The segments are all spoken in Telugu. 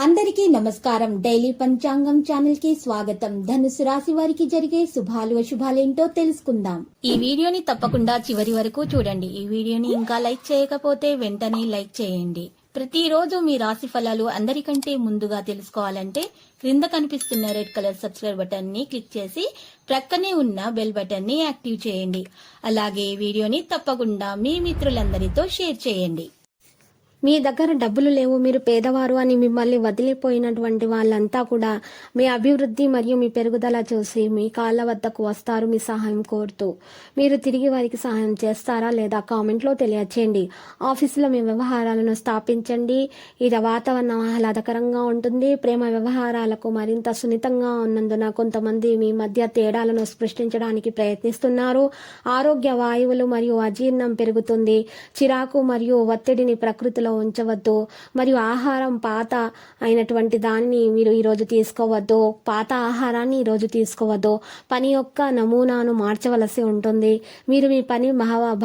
అందరికీ నమస్కారం. డైలీ పంచాంగం ఛానల్ కి స్వాగతం. ధనుసు రాశి వారికి జరిగే శుభాలు అశుభాలేంటో తెలుసుకుందాం. ఈ వీడియోని తప్పకుండా చివరి వరకు చూడండి. ఈ వీడియోని ఇంకా లైక్ చేయకపోతే వెంటనే లైక్ చేయండి. ప్రతిరోజు మీ రాశి ఫలాలు అందరికంటే ముందుగా తెలుసుకోవాలంటే క్రింద కనిపిస్తున్న రెడ్ కలర్ సబ్స్క్రైబ్ బటన్ ని క్లిక్ చేసి ప్రక్కనే ఉన్న బెల్ బటన్ ని యాక్టివ్ చేయండి. అలాగే వీడియోని తప్పకుండా మీ మిత్రులందరితో షేర్ చేయండి. మీ దగ్గర డబ్బులు లేవు, మీరు పేదవారు అని మిమ్మల్ని వదిలిపోయినటువంటి వాళ్ళంతా కూడా మీ అభివృద్ధి మరియు మీ పెరుగుదల చూసి మీ కాళ్ళ వద్దకు వస్తారు మీ సహాయం కోరుతూ. మీరు తిరిగి వారికి సహాయం చేస్తారా లేదా కామెంట్లో తెలియచేయండి. ఆఫీసులో మీ వ్యవహారాలను స్థాపించండి. ఇది వాతావరణం ఆహ్లాదకరంగా ఉంటుంది. ప్రేమ వ్యవహారాలకు మరింత సున్నితంగా ఉన్నందున కొంతమంది మీ మధ్య తేడాలను సృష్టించడానికి ప్రయత్నిస్తున్నారు. ఆరోగ్య వాయువులు మరియు అజీర్ణం పెరుగుతుంది. చిరాకు మరియు ఒత్తిడిని ప్రకృతిలో ఉంచవద్దు. మరియు ఆహారం పాత అయినటువంటి దానిని మీరు ఈరోజు తీసుకోవద్దు. పాత ఆహారాన్ని ఈరోజు తీసుకోవద్దు. పని యొక్క నమూనాను మార్చవలసి ఉంటుంది. మీరు మీ పని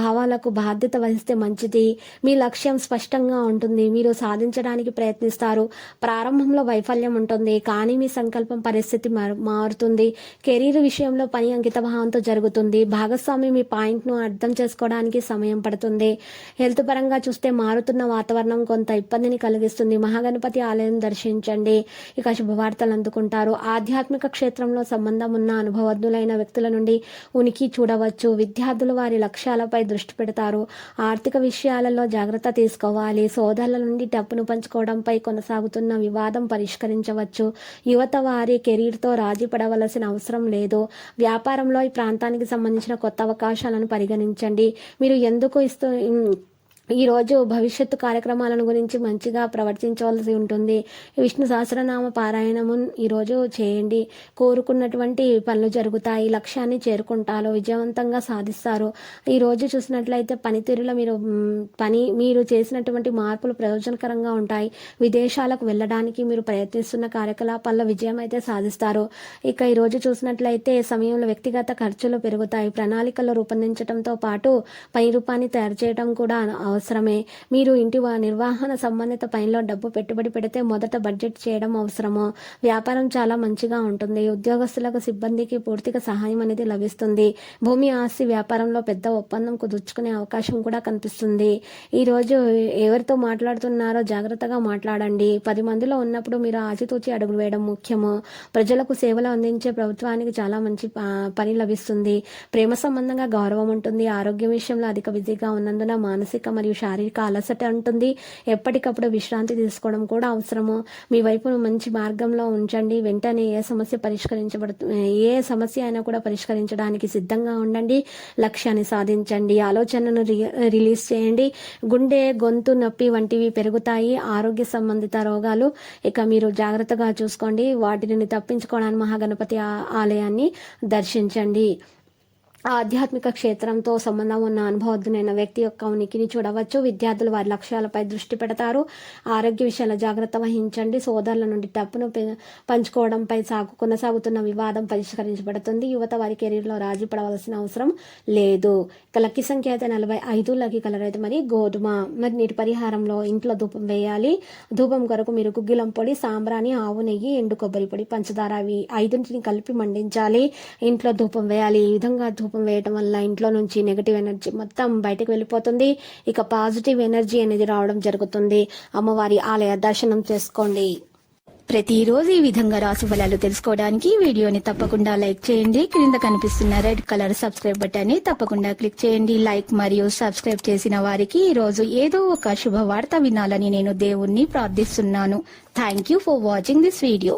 భావాలకు బాధ్యత వహిస్తే మంచిది. మీ లక్ష్యం స్పష్టంగా ఉంటుంది. మీరు సాధించడానికి ప్రయత్నిస్తారు. ప్రారంభంలో వైఫల్యం ఉంటుంది, కానీ మీ సంకల్పం పరిస్థితి మారుతుంది. కెరీర్ విషయంలో పని అంకిత భావంతో జరుగుతుంది. భాగస్వామి మీ పాయింట్ను అర్థం చేసుకోవడానికి సమయం పడుతుంది. హెల్త్ పరంగా చూస్తే మారుతున్న వాతావరణం కొంత ఇబ్బందిని కలిగిస్తుంది. మహాగణపతి ఆలయం దర్శించండి. ఇక శుభవార్తలు అందుకుంటారు. ఆధ్యాత్మిక క్షేత్రంలో సంబంధం ఉన్న అనుభవజ్ఞులైన వ్యక్తుల నుండి ఉనికి చూడవచ్చు. విద్యార్థులు వారి లక్ష్యాలపై దృష్టి పెడతారు. ఆర్థిక విషయాలలో జాగ్రత్త తీసుకోవాలి. సోదరుల నుండి డబ్బును పంచుకోవడంపై కొనసాగుతున్న వివాదం పరిష్కరించవచ్చు. యువత వారి కెరీర్తో రాజీ పడవలసిన అవసరం లేదు. వ్యాపారంలో ఈ ప్రాంతానికి సంబంధించిన కొత్త అవకాశాలను పరిగణించండి. మీరు ఎందుకు ఈరోజు భవిష్యత్తు కార్యక్రమాలను గురించి మంచిగా ప్రవర్తించవలసి ఉంటుంది. విష్ణు సహస్రనామ పారాయణము ఈరోజు చేయండి. కోరుకున్నటువంటి పనులు జరుగుతాయి. లక్ష్యాన్ని చేరుకుంటారు. విజయవంతంగా సాధిస్తారు. ఈరోజు చూసినట్లయితే పనితీరులో మీరు చేసినటువంటి మార్పులు ప్రయోజనకరంగా ఉంటాయి. విదేశాలకు వెళ్ళడానికి మీరు ప్రయత్నిస్తున్న కార్యకలాపాల్లో విజయం అయితే సాధిస్తారు. ఇక ఈరోజు చూసినట్లయితే సమయంలో వ్యక్తిగత ఖర్చులు పెరుగుతాయి. ప్రణాళికలు రూపొందించడంతో పాటు పని రూపాన్ని తయారు చేయడం కూడా అవసరమే. మీరు ఇంటి నిర్వహణ సంబంధిత పనిలో డబ్బు పెట్టుబడి పెడితే మొదట బడ్జెట్ చేయడం అవసరము. వ్యాపారం చాలా మంచిగా ఉంటుంది. ఉద్యోగస్తులకు సిబ్బందికి పూర్తిగా సహాయం అనేది లభిస్తుంది. భూమి ఆస్తి వ్యాపారంలో పెద్ద ఒప్పందం కుదుర్చుకునే అవకాశం కూడా కనిపిస్తుంది. ఈరోజు ఎవరితో మాట్లాడుతున్నారో జాగ్రత్తగా మాట్లాడండి. 10 మందిలో ఉన్నప్పుడు మీరు ఆచితూచి అడుగులు వేయడం ముఖ్యము. ప్రజలకు సేవలు అందించే ప్రభుత్వానికి చాలా మంచి పని లభిస్తుంది. ప్రేమ సంబంధంగా గౌరవం ఉంటుంది. ఆరోగ్యం విషయంలో అధిక బిజీగా ఉన్నందున మానసిక మరియు శారీరక అలసట ఉంటుంది. ఎప్పటికప్పుడు విశ్రాంతి తీసుకోవడం కూడా అవసరము. మీ వైపును మంచి మార్గంలో ఉంచండి. వెంటనే ఏ సమస్య అయినా కూడా పరిష్కరించడానికి సిద్ధంగా ఉండండి. లక్ష్యాన్ని సాధించండి. ఆలోచనను రిలీజ్ చేయండి. గుండె, గొంతు నొప్పి వంటివి పెరుగుతాయి. ఆరోగ్య సంబంధిత రోగాలు ఇక మీరు జాగ్రత్తగా చూసుకోండి. వాటిని తప్పించుకోవడానికి మహాగణపతి ఆలయాన్ని దర్శించండి. ఆధ్యాత్మిక క్షేత్రంతో సంబంధం ఉన్న అనుభవజ్ఞులైన వ్యక్తి యొక్క ఉనికిని చూడవచ్చు. విద్యార్థులు వారి లక్ష్యాలపై దృష్టి పెడతారు. ఆరోగ్య విషయాల జాగ్రత్త వహించండి. సోదరుల నుండి డబ్బును పంచుకోవడంపై కొనసాగుతున్న వివాదం పరిష్కరించబడుతుంది. యువత వారి కెరీర్లో రాజీ పడవలసిన అవసరం లేదు. ఇక లక్కీ సంఖ్య అయితే 45. లక్కీ కలర్ అయితే మరి గోధుమ. మరి నీటి పరిహారంలో ఇంట్లో ధూపం వేయాలి. ధూపం కొరకు మీరు గుగ్గిలం పొడి, సాంబ్రాణి, ఆవు నెయ్యి, ఎండు కొబ్బరి పొడి, పంచదార అవి 5 కలిపి మండించాలి. ఇంట్లో ధూపం వేయాలి. ఈ విధంగా ధూపం వేయటం వల్ల ఇంట్లో నుంచి నెగటివ్ ఎనర్జీ మొత్తం బయటకు వెళ్ళిపోతుంది. ఇక పాజిటివ్ ఎనర్జీ అనేది రావడం జరుగుతుంది. అమ్మవారి ఆలయ దర్శనం చేసుకోండి. ప్రతిరోజు ఈ విధంగా రాశి ఫలాలు తెలుసుకోవడానికి వీడియోని తప్పకుండా లైక్ చేయండి. క్రింద కనిపిస్తున్న రెడ్ కలర్ సబ్స్క్రైబ్ బటన్ ని తప్పకుండా క్లిక్ చేయండి. లైక్ మరియు సబ్స్క్రైబ్ చేసిన వారికి ఈ రోజు ఏదో ఒక శుభవార్త వినాలని నేను దేవుణ్ణి ప్రార్థిస్తున్నాను. Thank you for watching this video.